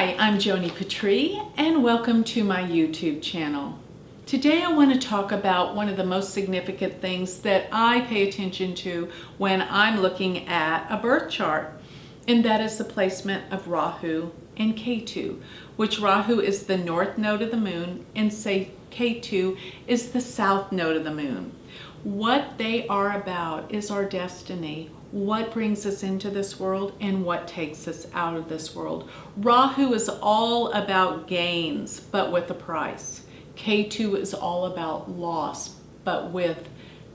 Hi, I'm Joni Patry and welcome to my YouTube channel. Today I want to talk about one of the most significant things that I pay attention to when I'm looking at a birth chart, and that is the placement of Rahu and Ketu, which Rahu is the north node of the moon and Ketu is the south node of the moon. What they are about is our destiny, what brings us into this world and what takes us out of this world. Rahu is all about gains, but with a price. Ketu is all about loss, but with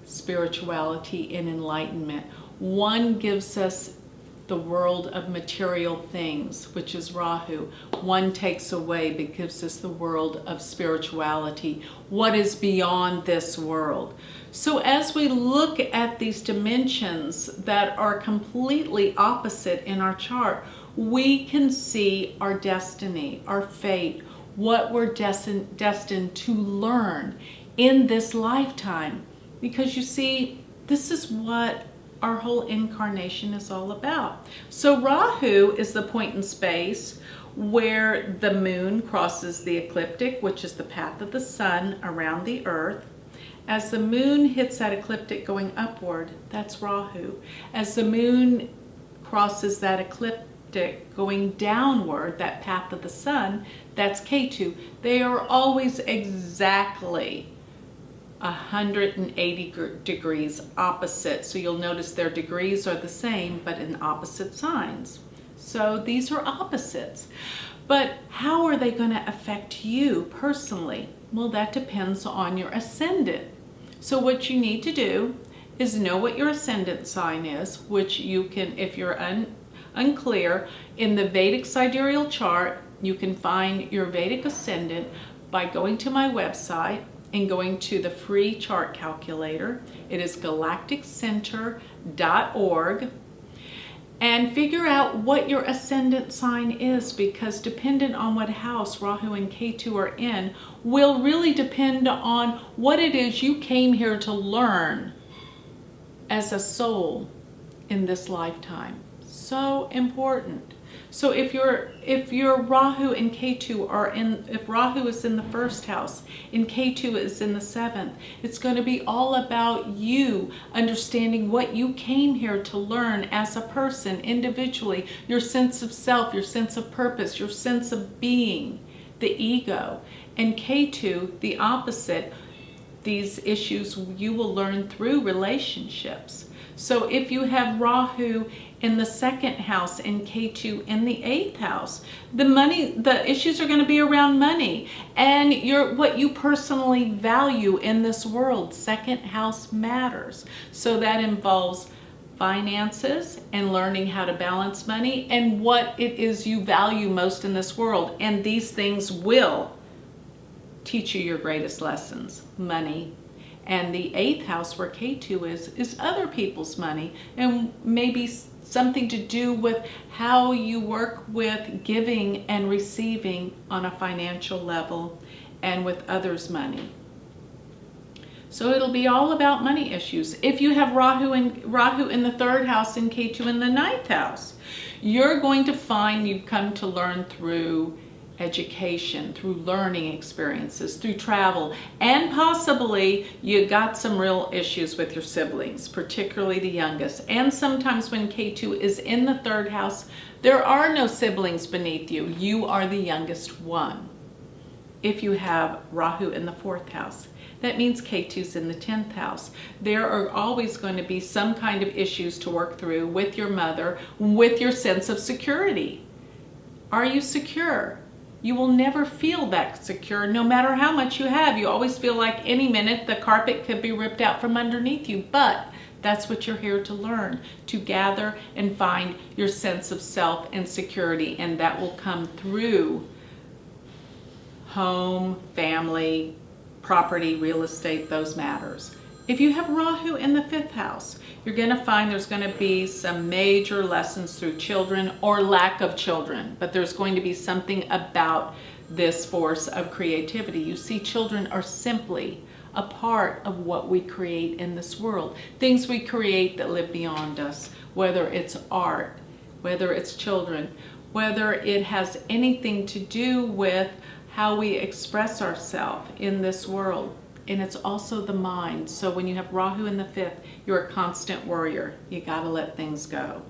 spirituality and enlightenment. One gives us the world of material things, which is Rahu. One takes away, but gives us the world of spirituality, what is beyond this world. So as we look at these dimensions that are completely opposite in our chart, we can see our destiny, our fate, what we're destined to learn in this lifetime. Because you see, this is what our whole incarnation is all about. So Rahu is the point in space where the moon crosses the ecliptic, which is the path of the sun around the earth. As the moon hits that ecliptic going upward, that's Rahu. As the moon crosses that ecliptic going downward, that path of the sun, that's Ketu. They are always exactly 180 degrees opposite. So you'll notice their degrees are the same, but in opposite signs. So these are opposites. But how are they going to affect you personally? Well, that depends on your ascendant. So what you need to do is know what your ascendant sign is, which you can, if you're unclear, in the Vedic sidereal chart, you can find your Vedic ascendant by going to my website and going to the free chart calculator. It is galacticcenter.org, and figure out what your ascendant sign is, because dependent on what house Rahu and Ketu are in will really depend on what it is you came here to learn as a soul in this lifetime. So important. So if your Rahu and Ketu are if Rahu is in the first house and Ketu is in the seventh, it's going to be all about you understanding what you came here to learn as a person individually, your sense of self, your sense of purpose, your sense of being, the ego. And Ketu, the opposite, these issues you will learn through relationships. So if you have Rahu in the second house and Ketu in the eighth house, the issues are going to be around money and what you personally value in this world. Second house matters. So that involves finances and learning how to balance money and what it is you value most in this world. And these things will teach you your greatest lessons. Money. And the eighth house where Ketu is other people's money, and maybe something to do with how you work with giving and receiving on a financial level and with others' money. So it'll be all about money issues. If you have Rahu in the third house and Ketu in the ninth house, you're going to find you've come to learn through education, through learning experiences, through travel, and possibly you got some real issues with your siblings, particularly the youngest. And sometimes when Ketu is in the third house, there are no siblings beneath you. You are the youngest one. If you have Rahu in the fourth house, that means Ketu's in the 10th house. There are always going to be some kind of issues to work through with your mother, with your sense of security. Are you secure? You will never feel that secure no matter how much you have. You always feel like any minute the carpet could be ripped out from underneath you. But that's what you're here to learn, to gather and find your sense of self and security. And that will come through home, family, property, real estate, those matters. If you have Rahu in the fifth house, you're going to find there's going to be some major lessons through children or lack of children, but there's going to be something about this force of creativity. You see, children are simply a part of what we create in this world. Things we create that live beyond us, whether it's art, whether it's children, whether it has anything to do with how we express ourselves in this world. And it's also the mind. So when you have Rahu in the 5th, you're a constant worrier. You gotta let things go.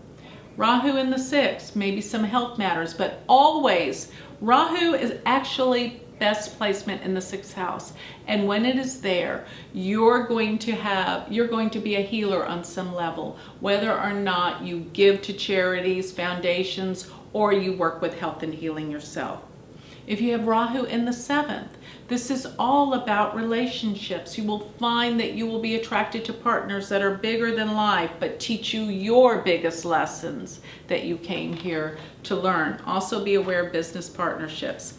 Rahu in the 6th, maybe some health matters, but always, Rahu is actually best placement in the 6th house. And when it is there, you're going to be a healer on some level, whether or not you give to charities, foundations, or you work with health and healing yourself. If you have Rahu in the 7th, this is all about relationships. You will find that you will be attracted to partners that are bigger than life, but teach you your biggest lessons that you came here to learn. Also be aware of business partnerships.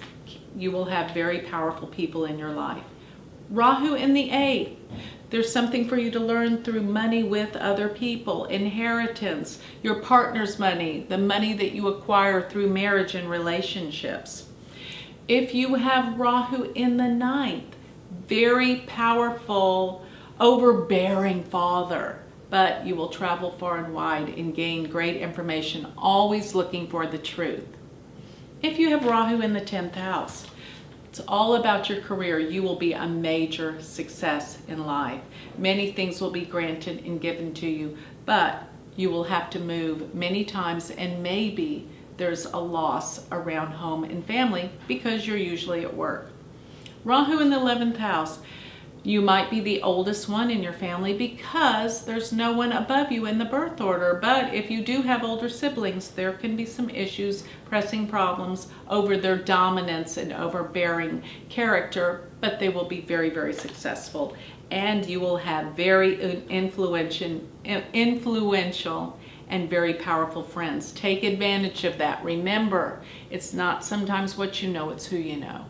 You will have very powerful people in your life. Rahu in the 8th. There's something for you to learn through money with other people, inheritance, your partner's money, the money that you acquire through marriage and relationships. If you have Rahu in the 9th, very powerful, overbearing father, but you will travel far and wide and gain great information, always looking for the truth. If you have Rahu in the 10th house, it's all about your career. You will be a major success in life. Many things will be granted and given to you, but you will have to move many times, and maybe there's a loss around home and family because you're usually at work. Rahu in the 11th house. You might be the oldest one in your family because there's no one above you in the birth order. But if you do have older siblings, there can be some issues, pressing problems over their dominance and overbearing character, but they will be very, very successful. And you will have very influential and very powerful friends. Take advantage of that. Remember, it's not sometimes what you know, it's who you know.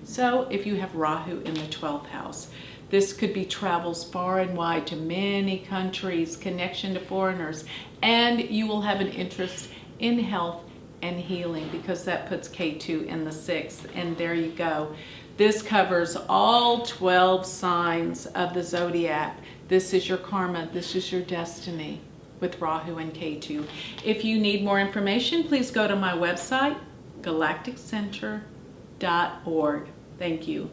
So if you have Rahu in the 12th house, this could be travels far and wide to many countries, connection to foreigners, and you will have an interest in health and healing because that puts K2 in the 6th. And there you go. This covers all 12 signs of the zodiac. This is your karma. This is your destiny with Rahu and K2. If you need more information, please go to my website, galacticcenter.org. Thank you.